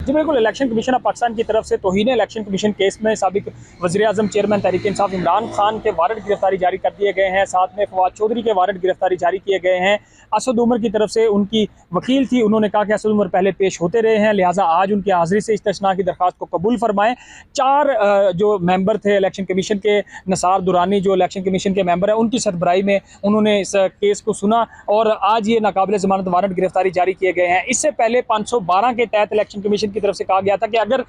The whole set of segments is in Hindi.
जी बिल्कुल, इलेक्शन कमीशन ऑफ पाकिस्तान की तरफ से तौहीन इलेक्शन कमीशन केस में साबिक वज़ीर-ए-आज़म चेयरमैन तहरीक इंसाफ इमरान खान के वारंट गिरफ्तारी जारी कर दिए गए हैं। साथ में फवाद चौधरी के वारंट गिरफ्तारी जारी किए गए हैं। असद उमर की तरफ से उनकी वकील थी, उन्होंने कहा कि असद उमर पहले पेश होते रहे हैं, लिहाजा आज उनकी हाज़िरी से इस्तिस्ना की दरख्वास्त को कबूल फरमाएं। 4 जो मेंबर थे इलेक्शन कमीशन के, नसार दुरानी जो इलेक्शन कमीशन के मेंबर हैं, उनकी सरबराही में उन्होंने इस केस को सुना और आज ये नाकाबिल ज़मानत वारंट गिरफ्तारी जारी किए गए हैं। इससे पहले 512 के तहत इलेक्शन कमीशन की तरफ से कहा गया था कि अगर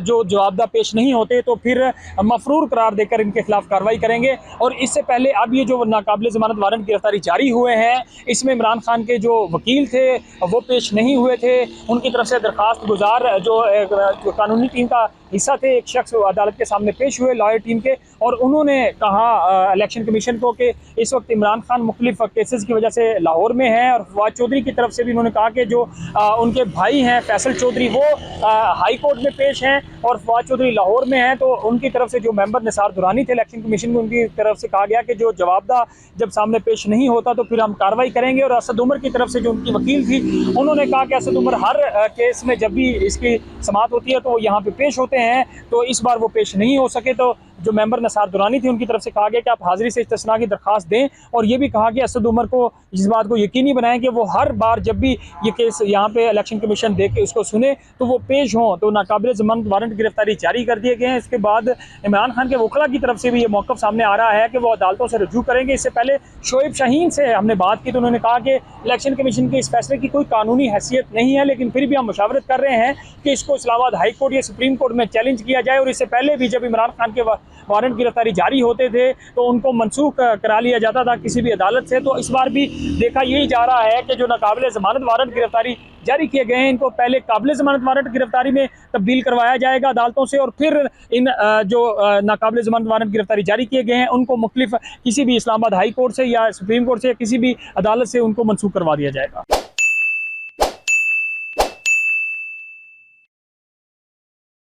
जो जवाबदा पेश नहीं होते तो फिर मफरूर करार देकर इनके खिलाफ कार्रवाई करेंगे। और इससे पहले अब ये जो नाकाबिल ज़मानत वारंट गिरफ्तारी जारी हुए हैं, इसमें इमरान खान के जो वकील थे वो पेश नहीं हुए थे। उनकी तरफ से दरख्वास्त गुजार जो कानूनी टीम का हिस्सा थे, एक शख्स अदालत के सामने पेश हुए लॉयर टीम के, और उन्होंने कहा इलेक्शन कमीशन को कि इस वक्त इमरान खान मुख्तलिफ केसेस की वजह से लाहौर में हैं। और फवाद चौधरी की तरफ से भी उन्होंने कहा कि जो उनके भाई हैं फैसल चौधरी वो हाई कोर्ट में पेश हैं और फवाद चौधरी लाहौर में हैं। तो उनकी तरफ से जो मेंबर निसार दुरानी थे इलेक्शन कमीशन में, उनकी तरफ से कहा गया कि जो जवाबदा जब सामने पेश नहीं होता तो फिर हम कार्रवाई करेंगे। और असद उमर की तरफ से जो उनकी वकील थी, उन्होंने कहा कि असद उमर हर केस में जब भी इसकी समाअत होती है तो वो यहाँ पे पेश होते हैं, तो इस बार वो पेश नहीं हो सके। तो जो मेंबर नसार दुरानी थी, उनकी तरफ से कहा गया कि आप हाजिरी से इस्तिस्ना की दरख्वास्त दें। और ये भी कहा कि असद उमर को इस बात को यकीनी बनाएं कि वो हर बार जब भी ये केस यहाँ पे इलेक्शन कमीशन देख के उसको सुने तो वो पेश हों। तो नाकाबिल ज़मानत वारंट गिरफ्तारी जारी कर दिए गए हैं। इसके बाद इमरान खान के वकला की तरफ से भी ये मौक़िफ़ सामने आ रहा है कि वो अदालतों से रजू करेंगे। इससे पहले शोएब शाहीन से हमने बात की तो उन्होंने कहा कि इलेक्शन कमीशन के इस फैसले की कोई कानूनी हैसियत नहीं है, लेकिन फिर भी हम मशावरत कर रहे हैं कि इसको इस्लामाबाद हाई कोर्ट या सुप्रीम कोर्ट में चैलेंज किया जाए। और इससे पहले भी जब इमरान खान के वारंट गिरफ्तारी जारी होते थे तो उनको मनसूख करा लिया जाता था किसी भी अदालत से। तो इस बार भी देखा यही जा रहा है कि जो नाकाबिल ज़मानत वारंट गिरफ्तारी जारी किए गए हैं, इनको पहले काबिल ज़मानत वारंट गिरफ्तारी में तब्दील करवाया जाएगा अदालतों से, और फिर इन जो नाकाबिल ज़मानत वारंट गिरफ्तारी जारी किए गए हैं उनको मुख्तलिफ किसी भी इस्लामाबाद हाई कोर्ट से या सुप्रीम कोर्ट से या किसी भी अदालत से उनको मनसूख करवा दिया जाएगा।